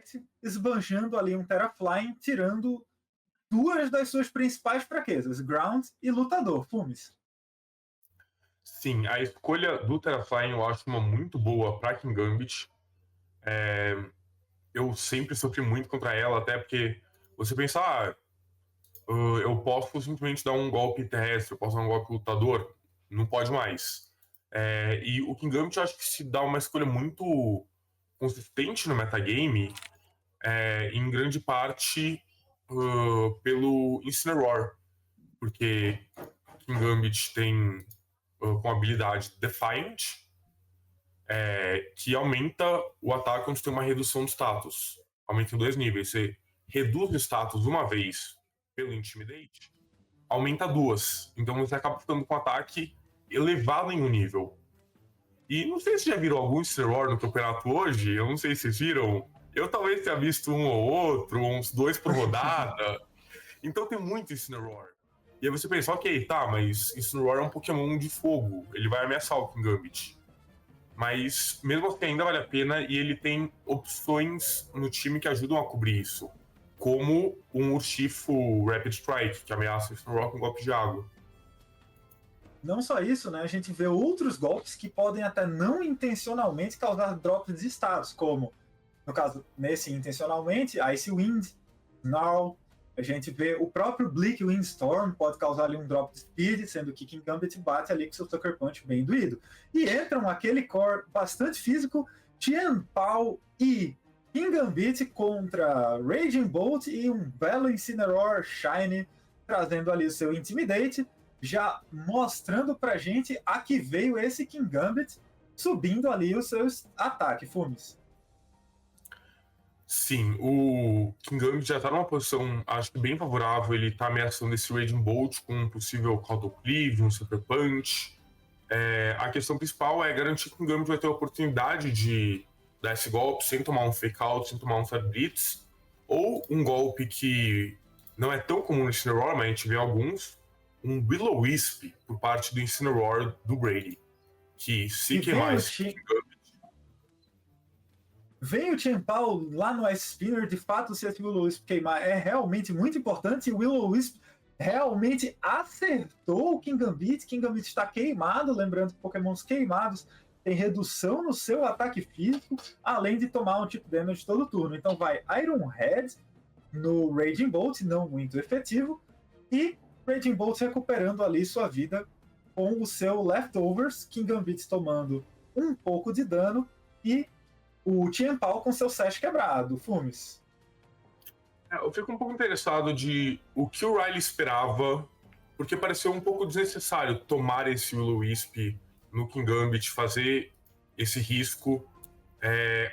Impact, esbanjando ali um Terraflying, tirando duas das suas principais fraquezas, Ground e Lutador. Fumes. Sim, a escolha do Terraflying eu acho uma muito boa para King Gambit. Eu sempre sofri muito contra ela, até porque você pensa, eu posso simplesmente dar um golpe terrestre, eu posso dar um golpe lutador, não pode mais. E o King Gambit eu acho que se dá uma escolha muito consistente no metagame, em grande parte pelo Incineroar, porque King Gambit tem com a habilidade Defiant, que aumenta o ataque quando tem uma redução de status. Aumenta em 2 níveis. Você reduz o status uma vez pelo Intimidate, aumenta 2. Então você acaba ficando com o ataque elevado em um nível. E não sei se já viram algum Incineroar no campeonato hoje, eu não sei se viram. Eu talvez tenha visto um ou outro, uns 2 por rodada. Então tem muito Incineroar. E aí você pensa, ok, tá, mas Incineroar é um Pokémon de fogo, ele vai ameaçar o King Gambit. Mas mesmo assim ainda vale a pena e ele tem opções no time que ajudam a cobrir isso. Como um Urshifu Rapid Strike, que ameaça o Incineroar com golpe de água. Não só isso, né? A gente vê outros golpes que podem até não intencionalmente causar drops de status, como, no caso, nesse intencionalmente, Ice Wind, Snarl. A gente vê o próprio Bleak Windstorm pode causar ali um drop de speed, sendo que King Gambit bate ali com seu Sucker Punch bem doído. E entram aquele core bastante físico, Tianpao e King Gambit contra Raging Bolt e um belo Incineroar Shiny, trazendo ali o seu Intimidate, já mostrando pra gente a que veio esse King Gambit, subindo ali os seus ataques, Fumes. Sim, o King Gambit já tá numa posição, acho que bem favorável. Ele tá ameaçando esse Raging Bolt com um possível Cauldron Cleave, um Super Punch. A questão principal é garantir que o King Gambit vai ter a oportunidade de dar esse golpe sem tomar um Fake Out, sem tomar um Fire Blitz, ou um golpe que não é tão comum no Incineroar, mas a gente vê alguns, um Will-O-Wisp por parte do Incineroar do Brady, que se queimar esse King Gambit... Vem o Tianpao lá no Ice Spinner, de fato, se esse Will-O-Wisp queimar é realmente muito importante, e o Will-O-Wisp realmente acertou o King Gambit. King Gambit está queimado, lembrando que Pokémons queimados têm redução no seu ataque físico, além de tomar um tipo damage todo turno. Então vai Iron Head no Raging Bolt, não muito efetivo, e Raging Bolt recuperando ali sua vida com o seu Leftovers, King Gambit tomando um pouco de dano e o Tianpao com seu Sash quebrado. Fumes. Eu fico um pouco interessado de o que o Riley esperava, porque pareceu um pouco desnecessário tomar esse Will-O-Wisp no King Gambit, fazer esse risco.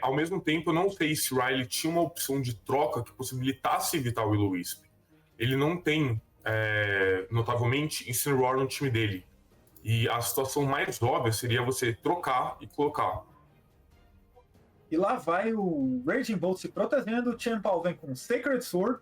Ao mesmo tempo, eu não sei se o Riley tinha uma opção de troca que possibilitasse evitar o Will-O-Wisp. Ele não tem, notavelmente, Incineroar no time dele. E a situação mais óbvia seria você trocar e colocar. E lá vai o Raging Bolt se protegendo, o Tianpao vem com Sacred Sword,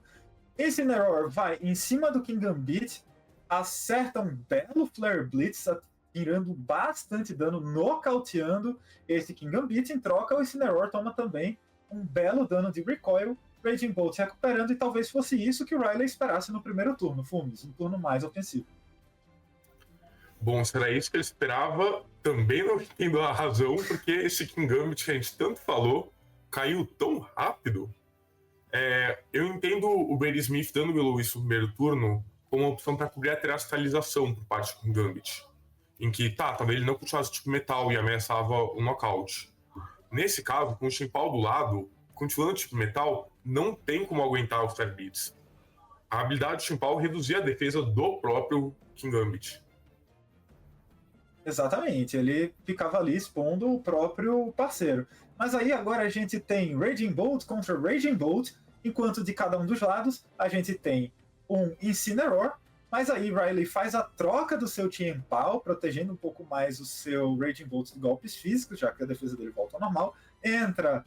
Incineroar vai em cima do King Gambit, acerta um belo Flare Blitz, tirando bastante dano, nocauteando esse King Gambit. Em troca, o Incineroar toma também um belo dano de Recoil, Raging Bolt recuperando, e talvez fosse isso que o Riley esperasse no primeiro turno, Fumes, um turno mais ofensivo. Bom, será isso que ele esperava? Também não entendo a razão, porque esse King Gambit que a gente tanto falou caiu tão rápido. Eu entendo o Brady Smith dando o Will-O-Wisp no primeiro turno como uma opção para cobrir a terastalização por parte do King Gambit, em que, talvez ele não continuasse tipo metal e ameaçava o knockout. Nesse caso, com o Tianpao do lado, continuando tipo metal, não tem como aguentar os Fire Beats. A habilidade do Tianpao reduzia a defesa do próprio King Gambit. Exatamente, ele ficava ali expondo o próprio parceiro. Mas aí agora a gente tem Raging Bolt contra Raging Bolt, enquanto de cada um dos lados a gente tem um Incineroar, mas aí Riley faz a troca do seu Tianpao, protegendo um pouco mais o seu Raging Bolt de golpes físicos, já que a defesa dele volta ao normal. Entra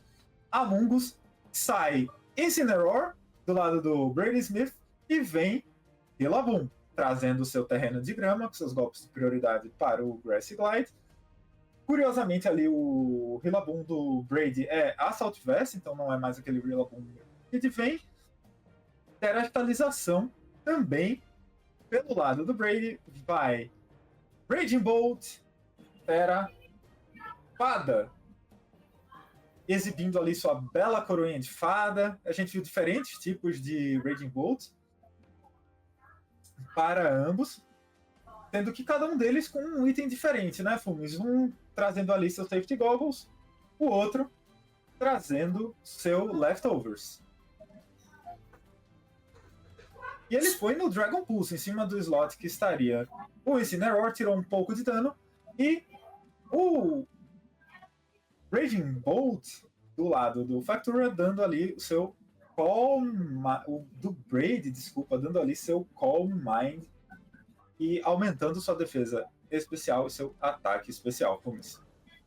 Amoonguss, sai Incineroar do lado do Brady Smith e vem Rillaboom, trazendo o seu terreno de grama, com seus golpes de prioridade para o Grassy Glide, Curiosamente, ali o Rillaboom do Brady é Assault Vest, então não é mais aquele Rillaboom que vem. Terastalização também, pelo lado do Brady, vai Raging Bolt, Terra, Fada, exibindo ali sua bela coroinha de fada. A gente viu diferentes tipos de Raging Bolt para ambos, sendo que cada um deles com um item diferente, né, Fumes? Um trazendo ali seu Safety Goggles, o outro trazendo seu Leftovers. E ele foi no Dragon Pulse, em cima do slot que estaria o Incineroar, tirou um pouco de dano, e o Raging Bolt do lado do Factura, dando ali o seu do Brady, desculpa, dando ali seu Calm Mind e aumentando sua defesa especial e seu ataque especial. Fumes.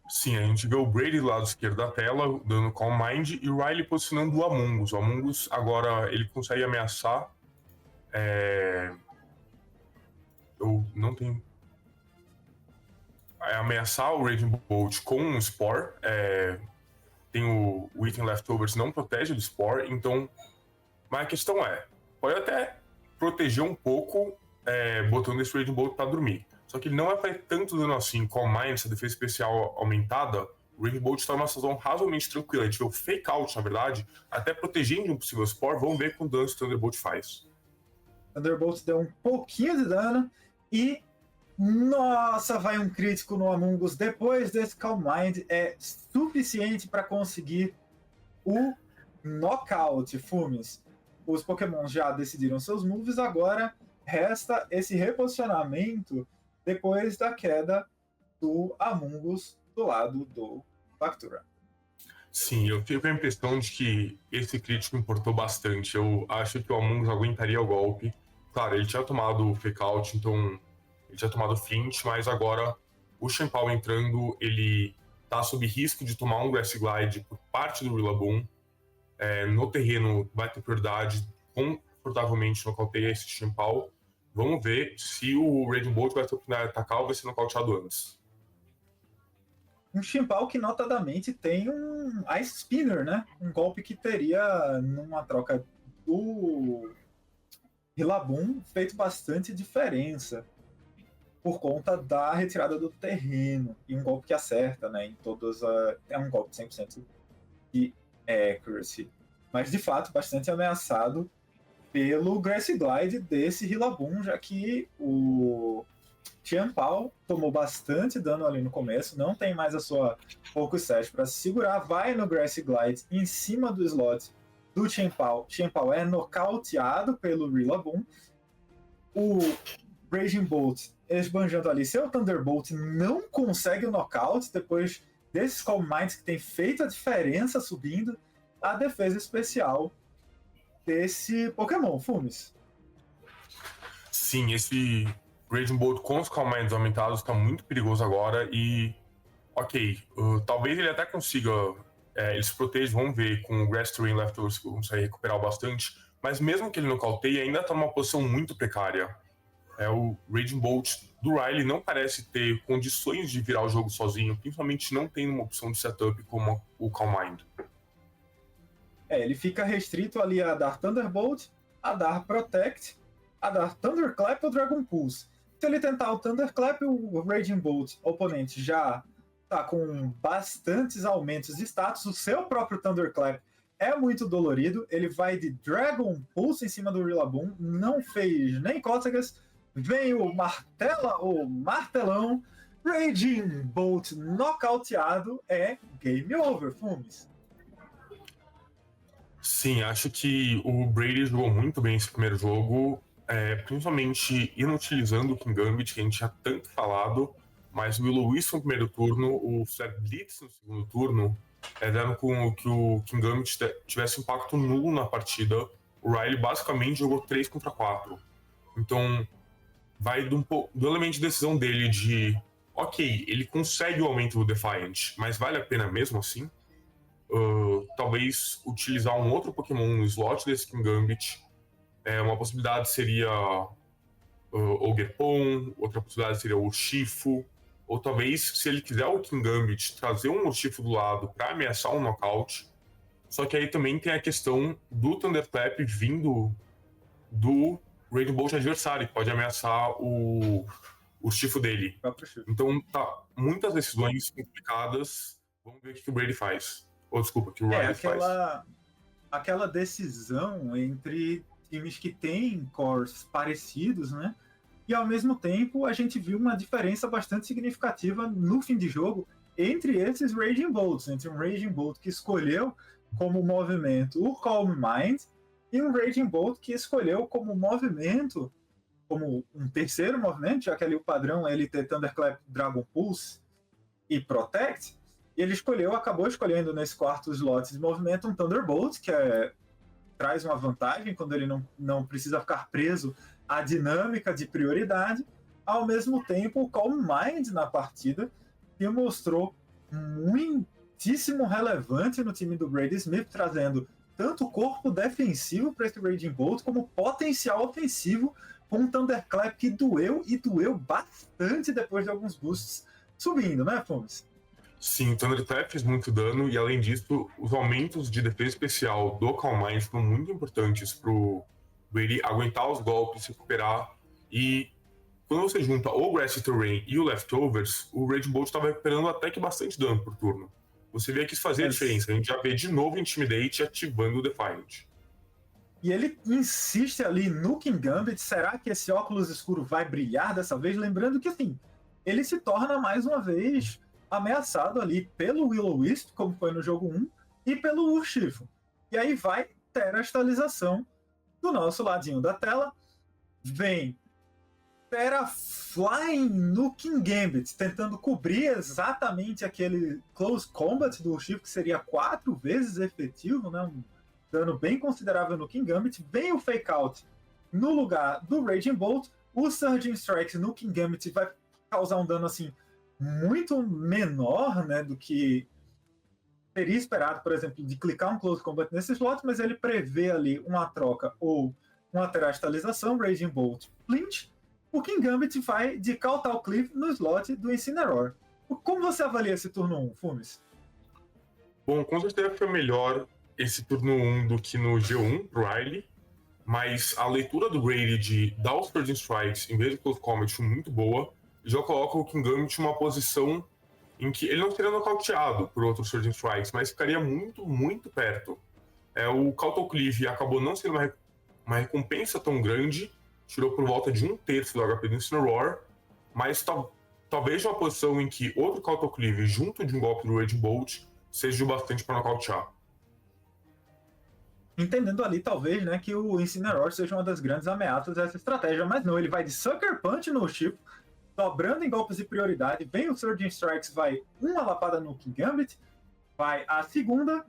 Sim, a gente vê o Brady do lado esquerdo da tela, dando Calm Mind, e o Riley posicionando o Among Us. O Among Us agora ele consegue ameaçar. Eu não tenho. Ameaçar o Raging Bolt com um Spore. Tem o item Leftovers, não protege do Spore, então. Mas a questão pode até proteger um pouco, botando esse Raging Bolt pra dormir. Só que ele não vai fazer tanto dano assim. Com a Mind, essa defesa especial aumentada, o Raging Bolt está numa situação razoavelmente tranquila. A gente vê o Fake Out, na verdade, até protegendo de um possível Spore. Vamos ver quanto dano esse Thunderbolt faz. Thunderbolt deu um pouquinho de dano e, nossa, vai um crítico no Among Us. Depois desse Calm Mind é suficiente para conseguir o Knockout, Fumes. Os Pokémon já decidiram seus moves, agora resta esse reposicionamento depois da queda do Among Us do lado do Factura. Sim, eu fico com a impressão de que esse crítico importou bastante. Eu acho que o Among Us aguentaria o golpe. Claro, ele tinha tomado o Fake Out, então ele tinha tomado Flint, mas agora o Chien-Pao entrando, ele tá sob risco de tomar um Grass Glide por parte do Rillaboom. No terreno vai ter prioridade, confortavelmente nocauteia esse Chien-Pao. Vamos ver se o Raging Bolt vai ter oportunidade de atacar ou vai ser nocauteado antes. Um Chien-Pao que notadamente tem um Ice Spinner, né? Um golpe que teria, numa troca do Rillaboom, feito bastante diferença por conta da retirada do terreno. E um golpe que acerta, né? Em todas é um golpe 100% de accuracy. Mas, de fato, bastante ameaçado pelo Grass Glide desse Rillaboom, já que o Chien-Pao tomou bastante dano ali no começo, não tem mais a sua Focus Sash para se segurar, vai no Grass Glide em cima do slot do Chien-Pao. Chien-Pao é nocauteado pelo Rillaboom. O Raging Bolt, esbanjando ali seu Thunderbolt, não consegue o knockout depois desses Calm Minds que tem feito a diferença subindo a defesa especial desse Pokémon, Fumes. Sim, esse Raging Bolt com os Calm Minds aumentados está muito perigoso agora e, talvez ele até consiga, ele se protege, vamos ver, com o Grass Terrain Leftovers consegue recuperar bastante, mas mesmo que ele nocauteie, ainda está numa posição muito precária. O Raging Bolt do Riley não parece ter condições de virar o jogo sozinho, principalmente não tendo uma opção de setup como o Calm Mind. Ele fica restrito ali a dar Thunderbolt, a dar Protect, a dar Thunderclap ou Dragon Pulse. Se ele tentar o Thunderclap, o Raging Bolt, o oponente já tá com bastantes aumentos de status. O seu próprio Thunderclap é muito dolorido. Ele vai de Dragon Pulse em cima do Rillaboom, não fez nem cócegas. Vem o martelão, Raging Bolt nocauteado, é game over, Fumes. Sim, acho que o Brady jogou muito bem esse primeiro jogo, principalmente inutilizando o King Gambit, que a gente já tanto falado, mas o Will-O-Wisp no primeiro turno, o Flare Blitz no segundo turno, deram com que o King Gambit tivesse impacto nulo na partida. O Riley basicamente jogou 3 contra 4. Então, vai do elemento de decisão dele de, ele consegue o aumento do Defiant, mas vale a pena mesmo assim? Talvez utilizar um outro Pokémon no slot desse King Gambit. Uma possibilidade seria Ogerpon, outra possibilidade seria o Shifu, ou talvez, se ele quiser o King Gambit, trazer um Urshifu do lado para ameaçar um knockout. Só que aí também tem a questão do Thunderclap vindo do Raging Bolt adversário, que pode ameaçar o Urshifu dele. Então, tá, muitas decisões complicadas. Vamos ver o que o Brady faz. Ou, desculpa, o que o Riley faz. Aquela decisão entre times que têm cores parecidos, né? E ao mesmo tempo a gente viu uma diferença bastante significativa no fim de jogo entre esses Raging Bolts, entre um Raging Bolt que escolheu como movimento o Calm Mind e um Raging Bolt que escolheu como movimento, como um terceiro movimento, já que ali o padrão é ele ter Thunderclap, Dragon Pulse e Protect, ele acabou escolhendo nesse quarto slot de movimento um Thunderbolt, que traz uma vantagem quando ele não precisa ficar preso à dinâmica de prioridade. Ao mesmo tempo, o Calm Mind na partida se mostrou muitíssimo relevante no time do Brady Smith, trazendo tanto corpo defensivo para esse Raging Bolt, como potencial ofensivo com um Thunderclap que doeu bastante depois de alguns boosts subindo, né, Fumes? Sim, o Thunderclap fez muito dano e, além disso, os aumentos de defesa especial do Calm Mind foram muito importantes pro Brady aguentar os golpes, se recuperar. E quando você junta o Grassy Terrain e o Leftovers, o Raging Bolt estava recuperando até que bastante dano por turno. Você vê que isso fazia diferença. A gente já vê de novo Intimidate ativando o Defiant. E ele insiste ali no King Gambit. Será que esse óculos escuro vai brilhar dessa vez? Lembrando que, assim, ele se torna mais uma vez ameaçado ali pelo Will-O-Wisp, como foi no jogo 1, e pelo Urshifu. E aí vai ter a estalização do nosso ladinho da tela. Vem Terra Flying no King Gambit, tentando cobrir exatamente aquele Close Combat do Urshifu, que seria 4 vezes efetivo, né? Um dano bem considerável no King Gambit. Vem o Fake Out no lugar do Raging Bolt. O Surging Strike no King Gambit vai causar um dano assim muito menor, né, do que seria esperado, por exemplo, de clicar um Close Combat nesse slot, mas ele prevê ali uma troca ou uma terastalização, Raging Bolt, Flint. O King Gambit vai de Kautal Cliff no slot do Incineroar. Como você avalia esse turno 1, Fumes? Bom, com certeza foi melhor esse turno 1 do que no G1 pro Riley, mas a leitura do Brady de dar os Surging Strikes em vez de Close Combat foi muito boa, e já coloca o King Gambit em uma posição em que ele não seria nocauteado por outros Surging Strikes, mas ficaria muito, muito perto. O Kautal Cliff acabou não sendo uma recompensa tão grande, tirou por volta de 1/3 do HP do Incineroar, mas talvez uma posição em que outro Kautal Cliff junto de um golpe do Raging Bolt seja o bastante para nocautear. Entendendo ali, talvez, né, que o Incineroar seja uma das grandes ameaças dessa estratégia, mas não, ele vai de Sucker Punch no Urshifu, dobrando em golpes de prioridade. Vem o Surging Strikes, vai uma lapada no King Gambit, vai a segunda,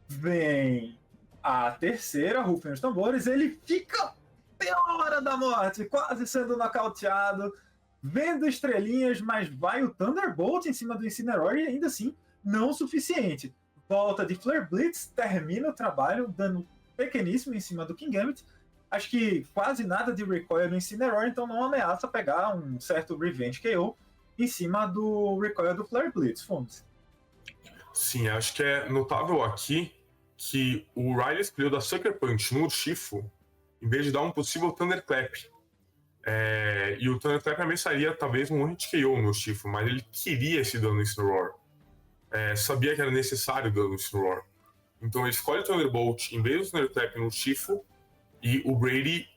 vem a terceira, rufem os tambores, ele fica pela hora da morte, quase sendo nocauteado, vendo estrelinhas, mas vai o Thunderbolt em cima do Incineroar e ainda assim não o suficiente. Volta de Flare Blitz, termina o trabalho, dando pequeníssimo em cima do King Gambit. Acho que quase nada de recoil no Incineroar, então não ameaça pegar um certo Revenge KO em cima do recoil do Flare Blitz, Fumes. Sim, acho que é notável aqui que o Riley escolheu da Sucker Punch no Urshifu em vez de dar um possível Thunderclap. E o Thunderclap ameaçaria talvez um hit KO no Urshifu, mas ele queria esse dano no Incineroar. Sabia que era necessário o dano no Incineroar. Então ele escolhe o Thunderbolt em vez do Thunderclap no Urshifu, e o Brady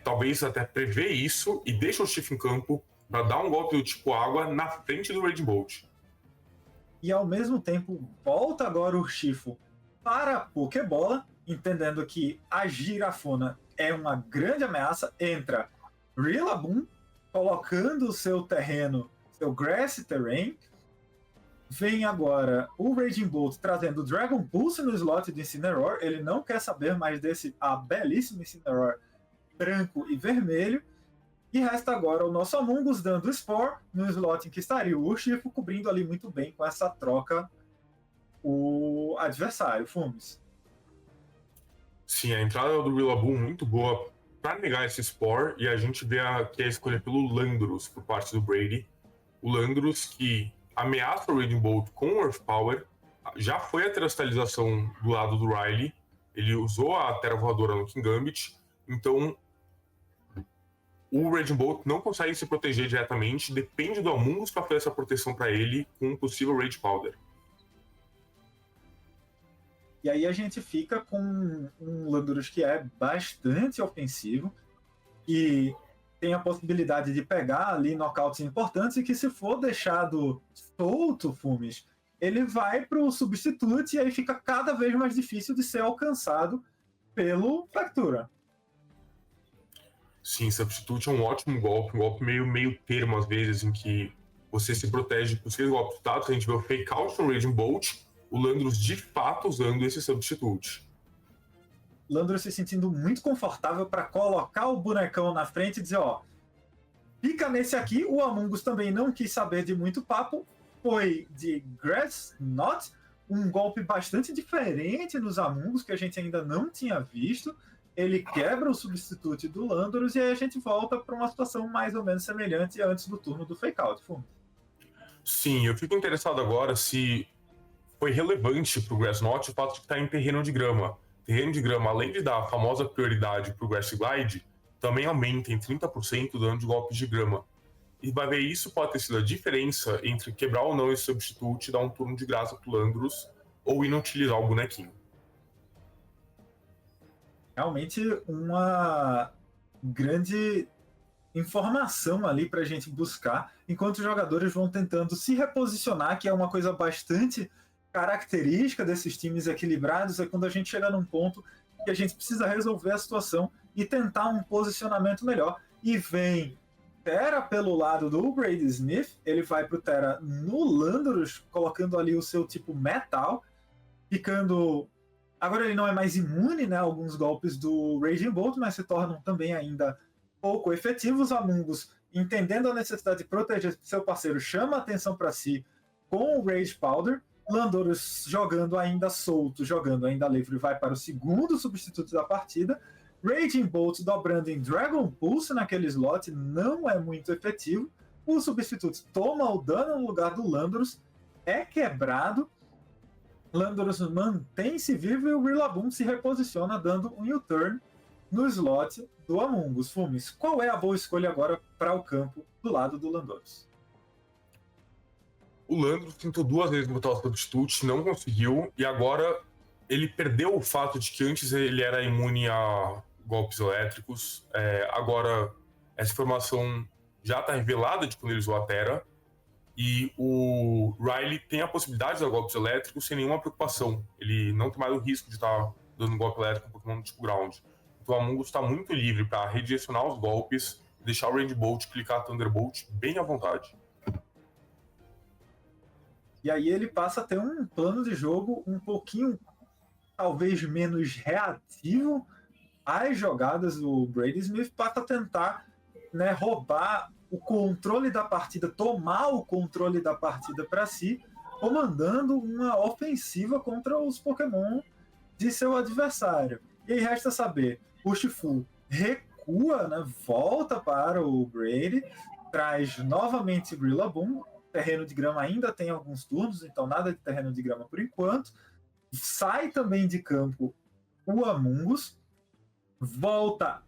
talvez até prevê isso e deixa o Urshifu em campo para dar um golpe do tipo água na frente do Raging Bolt. E ao mesmo tempo volta agora o Urshifu para a Pokébola, entendendo que a Girafona é uma grande ameaça. Entra Rillaboom, colocando o seu terreno, seu Grassy Terrain. Vem agora o Raging Bolt trazendo o Dragon Pulse no slot de Incineroar. Ele não quer saber mais desse belíssimo Incineroar branco e vermelho. E resta agora o nosso Amoonguss dando Spore no slot em que estaria o Urshifu, cobrindo ali muito bem com essa troca o adversário, Fumes. Sim, a entrada do Rillaboom muito boa para negar esse Spore, e a gente vê que a escolha pelo Landorus por parte do Brady. o Landorus, que ameaça o Raging Bolt com o Earth Power, já foi a terastalização do lado do Riley, ele usou a Terra Voadora no King Gambit, então o Raging Bolt não consegue se proteger diretamente, depende do Amungus para fazer essa proteção para ele com um possível Rage Powder. E aí a gente fica com um Landorus que é bastante ofensivo e tem a possibilidade de pegar ali knockouts importantes e que, se for deixado solto, Fumes, ele vai para o Substitute e aí fica cada vez mais difícil de ser alcançado pelo Fractura. Sim, Substitute é um ótimo golpe, um golpe meio termo às vezes, em que você se protege com 6 golpes dados. A gente vê o Fake Out no Raging Bolt, o Landorus de fato usando esse Substitute. Landorus se sentindo muito confortável para colocar o bonecão na frente e dizer, ó, fica nesse aqui. O Amungus também não quis saber de muito papo, foi de Grass Knot, um golpe bastante diferente nos Amungus que a gente ainda não tinha visto. Ele quebra o Substitute do Landorus e aí a gente volta para uma situação mais ou menos semelhante antes do turno do Fake Out. Sim, eu fico interessado agora se foi relevante para o Grass Knot o fato de estar em terreno de grama. Terreno de grama, além de dar a famosa prioridade para o Grass Glide, também aumenta em 30% o dano de golpes de grama. E vai ver, isso pode ter sido a diferença entre quebrar ou não esse Substitute e dar um turno de graça pro Landorus, ou inutilizar o bonequinho. Realmente uma grande informação ali para a gente buscar, enquanto os jogadores vão tentando se reposicionar, que é uma coisa bastante característica desses times equilibrados, é quando a gente chega num ponto que a gente precisa resolver a situação e tentar um posicionamento melhor. E vem Terra pelo lado do Brady Smith, ele vai pro Terra no Landorus, colocando ali o seu tipo metal, ficando... Agora ele não é mais imune, né, a alguns golpes do Raging Bolt, mas se tornam também ainda pouco efetivos. Amungus, entendendo a necessidade de proteger seu parceiro, chama a atenção para si com o Rage Powder. Landorus jogando ainda solto, jogando ainda livre, vai para o segundo substituto da partida. Raging Bolt dobrando em Dragon Pulse naquele slot não é muito efetivo. O substituto toma o dano no lugar do Landorus, é quebrado. Landorus mantém-se vivo e o Rillaboom se reposiciona, dando um U-turn no slot do Amungus. Fumes, qual é a boa escolha agora para o campo do lado do Landorus? O Landorus tentou 2 vezes botar o Substitute, não conseguiu, e agora ele perdeu o fato de que antes ele era imune a golpes elétricos. Agora essa informação já está revelada de quando ele usou a Terra, e o Riley tem a possibilidade de dar golpes elétricos sem nenhuma preocupação. Ele não tem mais o risco de estar dando um golpe elétrico no Pokémon do tipo Ground. Então o Amungus está muito livre para redirecionar os golpes, deixar o Range Bolt clicar Thunderbolt bem à vontade. E aí ele passa a ter um plano de jogo um pouquinho, talvez, menos reativo às jogadas do Brady Smith, para tentar, né, roubar o controle da partida, tomar o controle da partida para si, comandando uma ofensiva contra os Pokémon de seu adversário. E aí resta saber, o Shifu recua, né, volta para o Brady, traz novamente Rillaboom. Terreno de grama ainda tem alguns turnos, então nada de terreno de grama por enquanto. Sai também de campo o Amungus, volta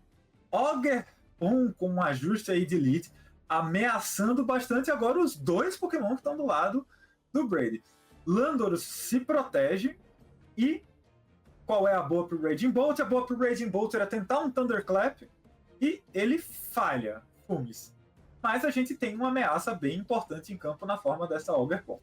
Ogerpon com um ajuste aí de lead, ameaçando bastante agora os 2 Pokémon que estão do lado do Brady. Landorus se protege e qual é a boa pro Raging Bolt? A boa pro Raging Bolt era tentar um Thunderclap e ele falha. Fumes. Mas a gente tem uma ameaça bem importante em campo na forma dessa Ogerpon.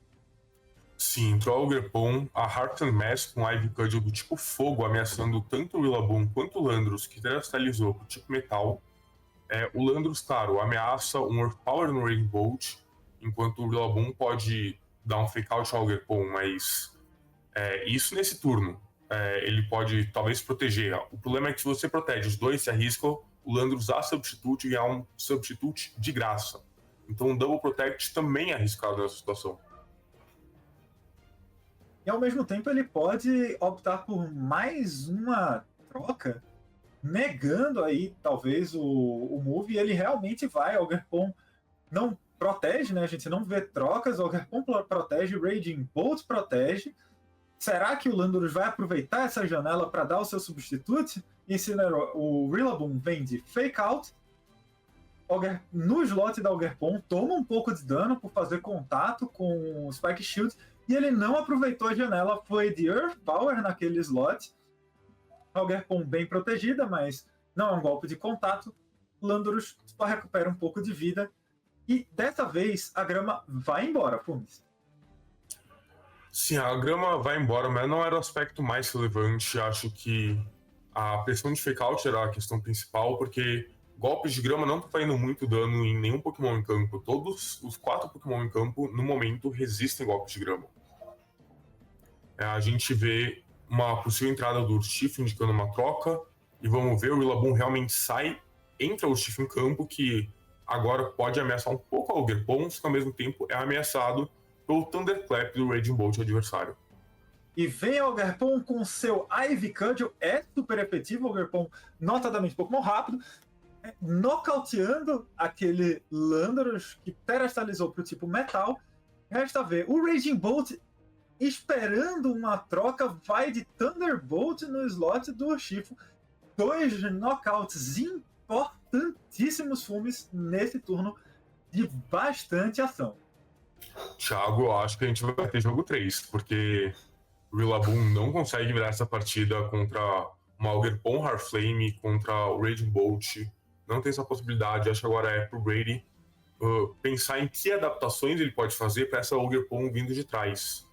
Sim, entrou a Ogerpon, a Heart and Mass com Ivy Cudgel do tipo fogo, ameaçando tanto o Rillaboom quanto o Landorus, que terastalizou pro tipo metal. O Landorus, claro, ameaça um Earth Power no Raging Bolt, enquanto o Rillaboom pode dar um Fake Out ao Ogerpon, mas isso nesse turno. Ele pode talvez proteger. O problema é que se você protege os 2, se arrisca o Landorus usar Substitute e ganhar um Substitute de graça. Então um Double Protect também é arriscado nessa situação. E ao mesmo tempo ele pode optar por mais uma troca, negando aí talvez o move, e ele realmente vai. Ogerpon não protege, né? A gente não vê trocas, o Ogerpon protege, Raging Bolt protege. Será que o Landorus vai aproveitar essa janela para dar o seu substituto? O Rillaboom vem de Fake Out. No slot da Ogerpon, toma um pouco de dano por fazer contato com o Spike Shield, e ele não aproveitou a janela, foi de Earth Power naquele slot. A Ogerpon bem protegida, mas não é um golpe de contato. Landorus só recupera um pouco de vida, e dessa vez a grama vai embora, Fumes. Sim, a grama vai embora, mas não era o aspecto mais relevante. Acho que a pressão de Fake Out era a questão principal, porque golpes de grama não estão fazendo muito dano em nenhum Pokémon em campo. Todos os 4 Pokémon em campo, no momento, resistem golpes de grama. A gente vê uma possível entrada do Urshifu indicando uma troca, e vamos ver, o Rillaboom realmente sai, entra o Urshifu em campo, que agora pode ameaçar um pouco a Ogerpon, só que ao mesmo tempo é ameaçado pelo Thunderclap do Raging Bolt adversário. E vem a Ogerpon com seu Ivy Cudgel, é super efetivo, o Ogerpon notadamente Pokémon rápido, nocauteando aquele Landorus que terastalizou para o tipo metal. Resta ver, o Raging Bolt, esperando uma troca, vai de Thunderbolt no slot do Urshifu. 2 knockouts importantíssimos, Fumes, nesse turno de bastante ação. Thiago, eu acho que a gente vai ter jogo 3, porque o Rillaboom não consegue virar essa partida contra uma Ogerpon Heartflame, contra o Raging Bolt. Não tem essa possibilidade. Acho que agora é pro Brady pensar em que adaptações ele pode fazer para essa Ogerpon vindo de trás.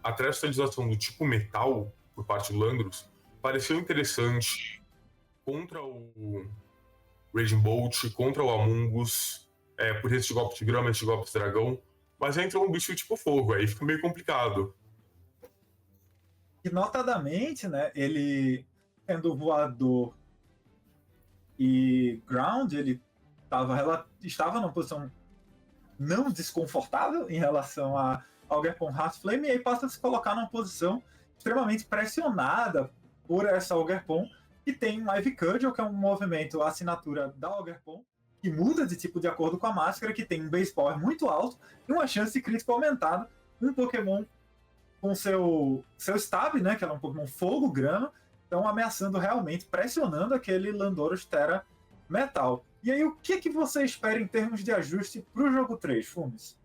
A terastalização do tipo metal por parte do Landorus pareceu interessante contra o Raging Bolt, contra o Amoonguss, por esse golpe de grama, esse golpe de dragão, mas entra um bicho tipo fogo, aí fica meio complicado. E notadamente, né, ele sendo voador e ground, ele estava numa posição não desconfortável em relação a Ogerpon Heartflame, e aí passa a se colocar numa posição extremamente pressionada por essa Ogerpon, e tem um Ivy Cudgel, que é um movimento, a assinatura da Ogerpon, que muda de tipo de acordo com a máscara, que tem um base power muito alto e uma chance de crítico aumentada. Um Pokémon com seu stab, né, que é um Pokémon fogo grama, então ameaçando realmente, pressionando aquele Landorus Terra Metal. E aí, o que você espera em termos de ajuste para o jogo 3, Fumes?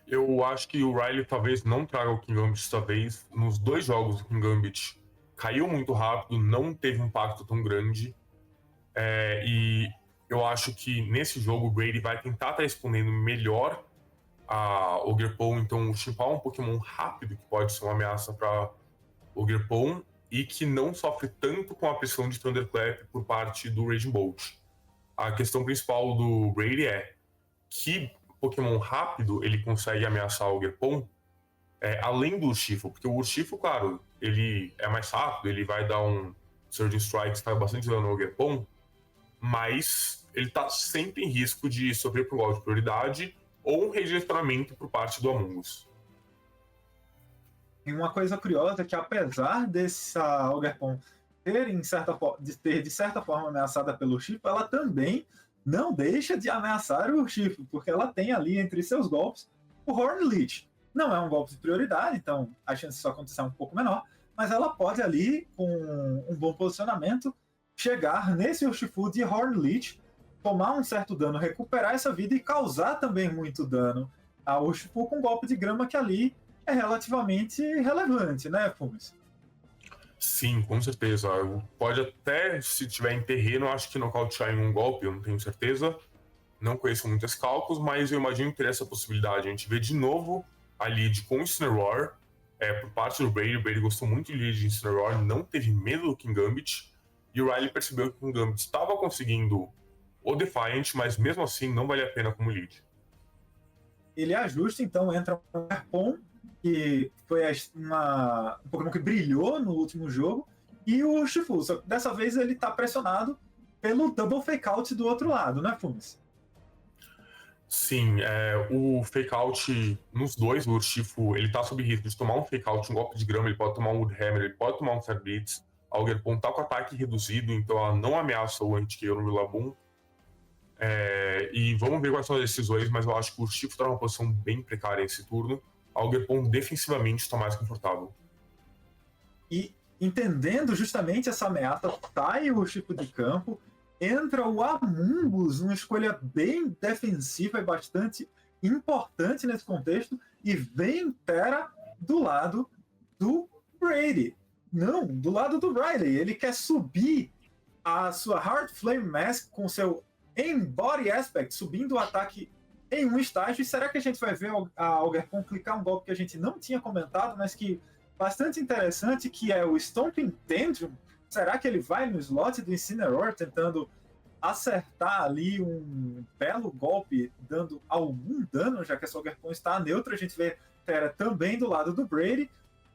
Eu acho que o Riley talvez não traga o Kingambit dessa vez. Nos 2 jogos, o Kingambit caiu muito rápido, não teve um impacto tão grande. E eu acho que nesse jogo o Brady vai tentar estar respondendo melhor a Ogerpon. Então, o Chimpao é um Pokémon rápido que pode ser uma ameaça para Ogerpon e que não sofre tanto com a pressão de Thunderclap por parte do Raging Bolt. A questão principal do Brady é que Pokémon rápido ele consegue ameaçar o Ogerpon além do Urshifu, porque o Urshifu, claro, ele é mais rápido, ele vai dar um Surging Strike que faz bastante dano no Ogerpon, mas ele tá sempre em risco de sofrer por golpe de prioridade ou um redirecionamento por parte do Amoonguss. E uma coisa curiosa é que, apesar dessa Ogerpon ter de certa forma ameaçada pelo Urshifu, ela também não deixa de ameaçar o Urshifu, porque ela tem ali entre seus golpes o Horn Leech. Não é um golpe de prioridade, então a chance disso acontecer é um pouco menor, mas ela pode ali, com um bom posicionamento, chegar nesse Urshifu de Horn Leech, tomar um certo dano, recuperar essa vida e causar também muito dano ao Urshifu com um golpe de grama que ali é relativamente relevante, né, Fumes? Sim, com certeza. Pode até, se tiver em terreno, acho que nocautear em um golpe, eu não tenho certeza. Não conheço muitos cálculos, mas eu imagino ter essa possibilidade. A gente vê de novo a lead com o Incineroar, por parte do Brady. O Brady gostou muito de lead de Incineroar, não teve medo do Kingambit, e o Riley percebeu que o Kingambit estava conseguindo o Defiant, mas mesmo assim não vale a pena como lead. Ele ajusta, então entra o Ogerpon, que foi um Pokémon que brilhou no último jogo, e o Urshifu. Só que dessa vez ele está pressionado pelo Double Fake Out do outro lado, né, Fumes? Sim, o Fake Out nos 2, o Urshifu, ele tá sob risco de tomar um Fake Out, um golpe de grama, ele pode tomar um Woodhammer, ele pode tomar um Sad Blitz. A Ogerpon tá com ataque reduzido, então ela não ameaça o Anti-KO no Rillaboom. E vamos ver quais são as decisões, mas eu acho que o Urshifu está numa posição bem precária nesse turno. A Ogerpon defensivamente está mais confortável. E entendendo justamente essa ameaça, sai o Urshifu de campo, entra o Amungus, uma escolha bem defensiva e bastante importante nesse contexto, e vem Tera do lado do Brady. Não, do lado do Riley. Ele quer subir a sua Heart Flame Mask com seu Embody Aspect, subindo o ataque em um estágio. E será que a gente vai ver a Ogerpon clicar um golpe que a gente não tinha comentado, mas que bastante interessante, que é o Stomping Tantrum? Será que ele vai no slot do Incineroar tentando acertar ali um belo golpe, dando algum dano, já que a Ogerpon está neutra? A gente vê Tera também do lado do Brady,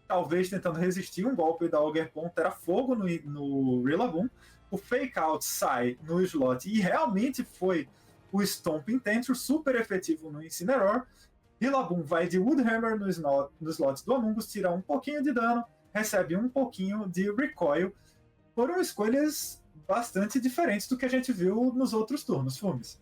talvez tentando resistir um golpe da Ogerpon. Tera fogo no Rillaboom. O Fake Out sai no slot e realmente foi o Stomping Tantrum, super efetivo no Incineroar. Rillaboom vai de Woodhammer no slot do Amungus, tira um pouquinho de dano, recebe um pouquinho de recoil. Foram escolhas bastante diferentes do que a gente viu nos outros turnos, Fumes.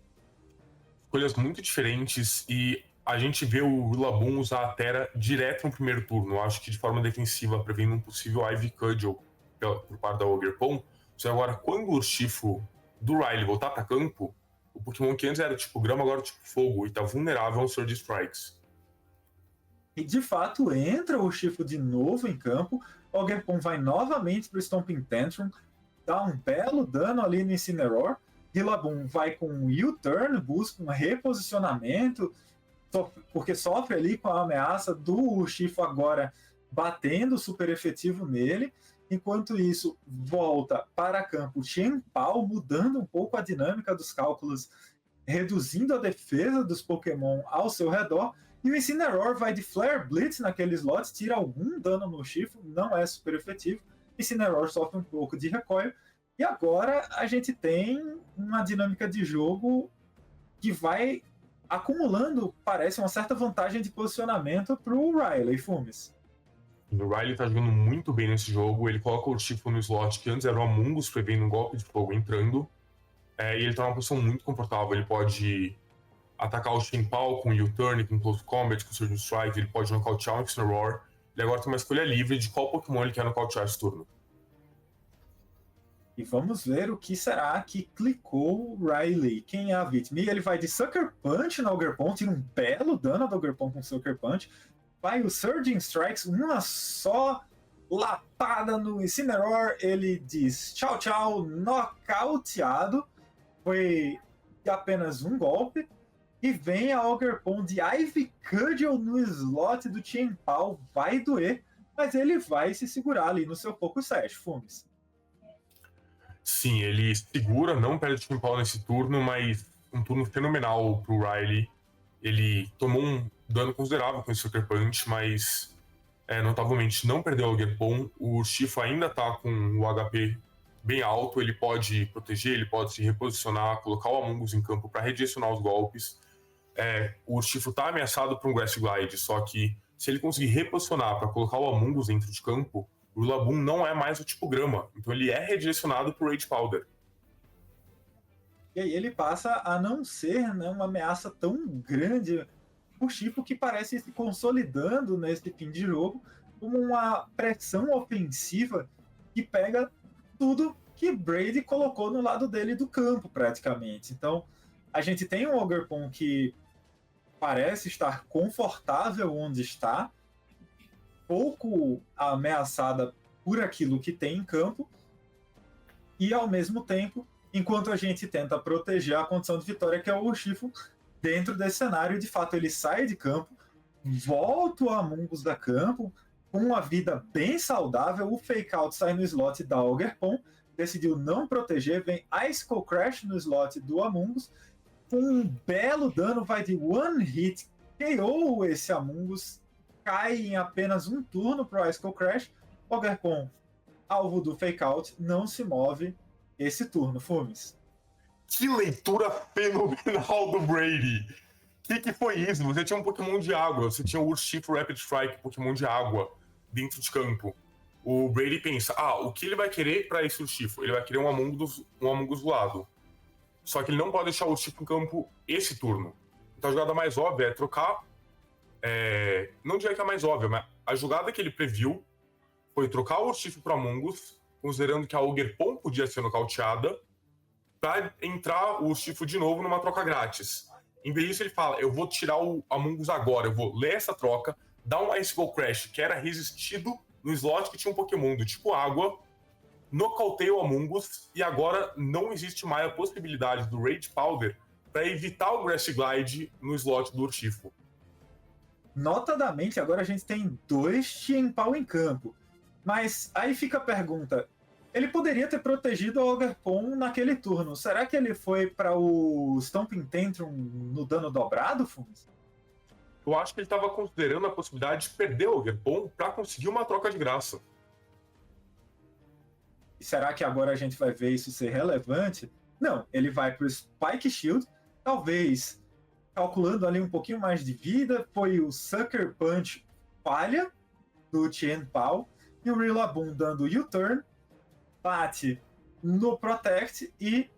Escolhas muito diferentes, e a gente vê o Rillaboom usar a Tera direto no primeiro turno. Eu acho que de forma defensiva, prevendo um possível Ivy Cudgel por parte da Ogerpon. Agora, quando o Urshifu do Riley voltar para campo, o Pokémon que antes era tipo grama, agora é tipo fogo, e tá vulnerável a um Surge Strikes. E de fato entra o Urshifu de novo em campo. Ogerpon vai novamente para o Stomping Tantrum, dá um belo dano ali no Incineroar. Rillaboom vai com um U-turn, busca um reposicionamento, porque sofre ali com a ameaça do Urshifu agora batendo super efetivo nele. Enquanto isso, volta para campo Chien-Pao, mudando um pouco a dinâmica dos cálculos, reduzindo a defesa dos Pokémon ao seu redor. E o Incineroar vai de Flare Blitz naquele slot, tira algum dano no Urshifu, não é super efetivo. Incineroar sofre um pouco de recoil. E agora a gente tem uma dinâmica de jogo que vai acumulando, parece, uma certa vantagem de posicionamento para o Riley, Fumes. O Riley tá jogando muito bem nesse jogo. Ele coloca o Urshifu no slot que antes era o Amungus, prevendo um golpe de fogo entrando. E ele tá numa posição muito confortável. Ele pode atacar o Chien-Pao com U-turn, com Close Combat, com Surge Strike. Ele pode nocautear o Incineroar. Ele agora tem uma escolha livre de qual Pokémon ele quer nocautear esse turno. E vamos ver o que será que clicou o Riley. Quem é a vítima? E ele vai de Sucker Punch na Ogerpon, tira um belo dano da Ogerpon com Sucker Punch. Vai o Surging Strikes, uma só lapada no Incineroar. Ele diz tchau, tchau, nocauteado. Foi apenas um golpe. E vem a Ogerpon de Ivy Cudgel no slot do Chien-Pao. Vai doer, mas ele vai se segurar ali no seu Focus Sash, Fumes. Sim, ele segura, não perde o Chien-Pao nesse turno, mas um turno fenomenal pro Riley. Ele tomou um dano considerável com esse Sucker Punch, mas notavelmente não perdeu o Ogerpon. O Urshifu ainda tá com o HP bem alto, ele pode proteger, ele pode se reposicionar, colocar o Amungus em campo para redirecionar os golpes. O Urshifu tá ameaçado por um Grass Glide, só que se ele conseguir reposicionar para colocar o Amungus dentro de campo, o Rillaboom não é mais o tipo grama, então ele é redirecionado pro Rage Powder. E aí ele passa a não ser, né, uma ameaça tão grande. O Urshifu que parece se consolidando nesse fim de jogo como uma pressão ofensiva que pega tudo que Brady colocou no lado dele do campo, praticamente. Então, a gente tem um Ogerpon que parece estar confortável onde está, pouco ameaçada por aquilo que tem em campo, e ao mesmo tempo, enquanto a gente tenta proteger a condição de vitória que é o Urshifu, dentro desse cenário, de fato, ele sai de campo, volta o Amungus da campo, com uma vida bem saudável. O Fake Out sai no slot da Ogerpon, decidiu não proteger, vem Icicle Crash no slot do Amungus, com um belo dano, vai de One Hit, KO esse Amungus, cai em apenas um turno pro Icicle Crash. Ogerpon, alvo do Fake Out, não se move esse turno, Fumes. Que leitura fenomenal do Brady! Que foi isso? Você tinha um Pokémon de água, você tinha o Urshifu Rapid Strike, Pokémon de água, dentro de campo. O Brady pensa, o que ele vai querer para esse Urshifu? Ele vai querer um Amungus do lado. Só que ele não pode deixar o Urshifu em campo esse turno. Então a jogada mais óbvia é trocar... não diria que é a mais óbvia, mas a jogada que ele previu foi trocar o Urshifu para Among Us, considerando que a Ogerpon podia ser nocauteada, para entrar o Urshifu de novo numa troca grátis. Em vez disso, ele fala, eu vou tirar o Among Us agora, eu vou ler essa troca, dar um Ice Go Crash, que era resistido no slot que tinha um Pokémon do tipo água, nocauteia o Among Us, e agora não existe mais a possibilidade do Rage Powder para evitar o Grass Glide no slot do Urshifu. Notadamente, agora a gente tem 2 Tienpao em campo. Mas aí fica a pergunta, ele poderia ter protegido o Ogerpon naquele turno. Será que ele foi para o Stomping Tantrum no dano dobrado, Fumes? Eu acho que ele estava considerando a possibilidade de perder o Ogerpon para conseguir uma troca de graça. E será que agora a gente vai ver isso ser relevante? Não, ele vai para o Spike Shield, talvez calculando ali um pouquinho mais de vida, foi o Sucker Punch falha do Tienpao, e o Rillaboom dando U-Turn, bate no Protect, e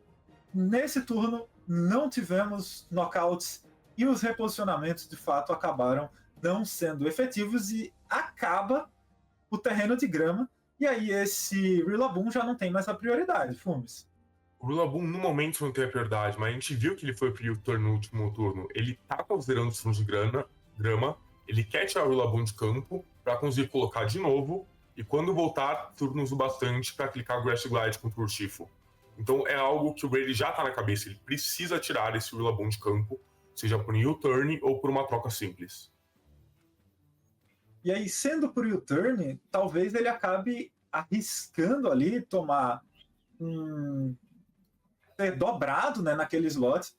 nesse turno não tivemos knockouts, e os reposicionamentos de fato acabaram não sendo efetivos, e acaba o terreno de grama, e aí esse Rillaboom já não tem mais a prioridade, Fumes. O Rillaboom, no momento, não tem a prioridade, mas a gente viu que ele foi pro U-Turn no último turno. Ele tá considerando os turnos de grama, ele quer tirar o Rillaboom de campo para conseguir colocar de novo, e quando voltar, turnos o bastante para clicar Grass Glide contra o Urshifu. Então é algo que o Brady já tá na cabeça, ele precisa tirar esse Rillaboom de campo, seja por um U-Turn ou por uma troca simples. E aí, sendo por U-Turn, talvez ele acabe arriscando ali tomar ser dobrado, né, naquele slot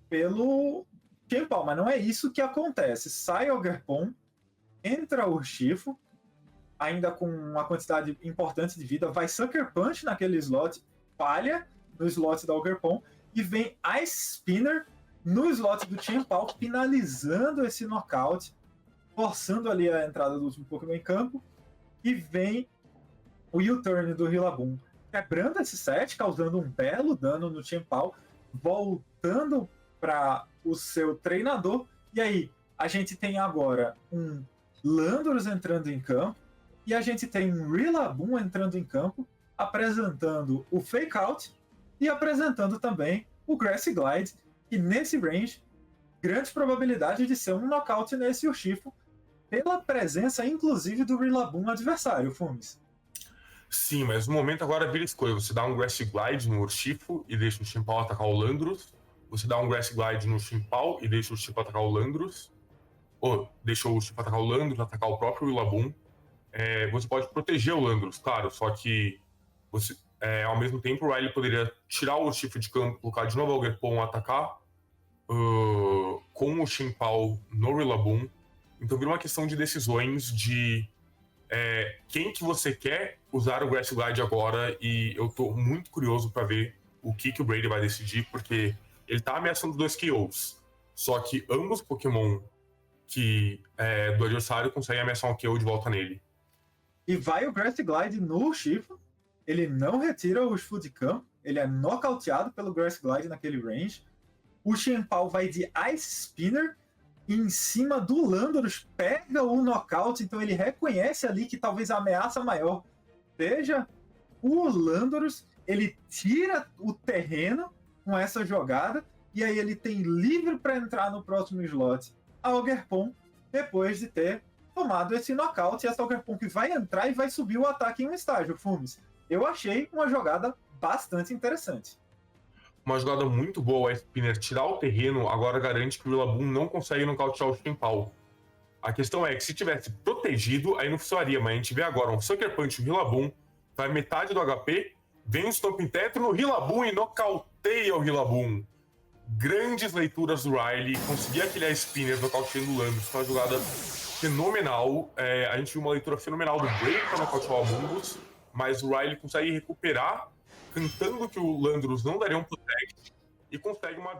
pelo Tienpao, mas não é isso que acontece. Sai o Ogerpon, entra o Urshifu, ainda com uma quantidade importante de vida, vai Sucker Punch naquele slot, falha no slot da Ogerpon, e vem Ice Spinner no slot do Tienpao, finalizando esse knockout, forçando ali a entrada do último Pokémon em campo, e vem o U-Turn do Rillaboom, quebrando esse set, causando um belo dano no Tienpao, voltando para o seu treinador, e aí a gente tem agora um Landorus entrando em campo, e a gente tem um Rillaboom entrando em campo, apresentando o Fake Out e apresentando também o Grass Glide, e nesse range, grande probabilidade de ser um knockout nesse Urshifu, pela presença inclusive do Rillaboom adversário, Fumes. Sim, mas no momento agora vira escolha. Você dá um Grass Glide no Urshifu e deixa o Tienpao atacar o Landorus. Você dá um Grass Glide no Tienpao e deixa o Urshifu atacar o Landorus. Ou deixa o Urshifu atacar o Landorus, atacar o próprio Rillaboom. Você pode proteger o Landorus, claro, só que você, ao mesmo tempo o Riley poderia tirar o Urshifu de campo, colocar de novo o Ogerpon, atacar com o Tienpao no Rillaboom. Então vira uma questão de decisões de quem que você quer usar o Grass Glide agora, e eu tô muito curioso para ver o que o Brady vai decidir, porque ele tá ameaçando 2 KOs, só que ambos Pokémon do adversário conseguem ameaçar um KO de volta nele. E vai o Grass Glide no Urshifu, ele não retira o Urshifu de campo, ele é nocauteado pelo Grass Glide naquele range, o Tienpao vai de Ice Spinner, e em cima do Landorus pega o knockout, então ele reconhece ali que talvez a ameaça maior seja o Landorus, ele tira o terreno com essa jogada, e aí ele tem livre para entrar no próximo slot a Ogerpon, depois de ter tomado esse knockout, e essa Ogerpon que vai entrar e vai subir o ataque em um estágio, Fumes. Eu achei uma jogada bastante interessante. Uma jogada muito boa, a Spinner tirar o terreno agora garante que o Rillaboom não consegue nocautear o Tienpao. A questão é que se tivesse protegido, aí não funcionaria, mas a gente vê agora um Sucker Punch no Rillaboom, vai metade do HP, vem o Stomping Tantrum no Rillaboom e nocauteia o Rillaboom. Grandes leituras do Riley, conseguir aquele Spinner nocauteando o Landorus, foi uma jogada fenomenal. A gente viu uma leitura fenomenal do Brady para nocautear o Among Us, mas o Riley consegue recuperar, cantando que o Landorus não daria um protect, e consegue uma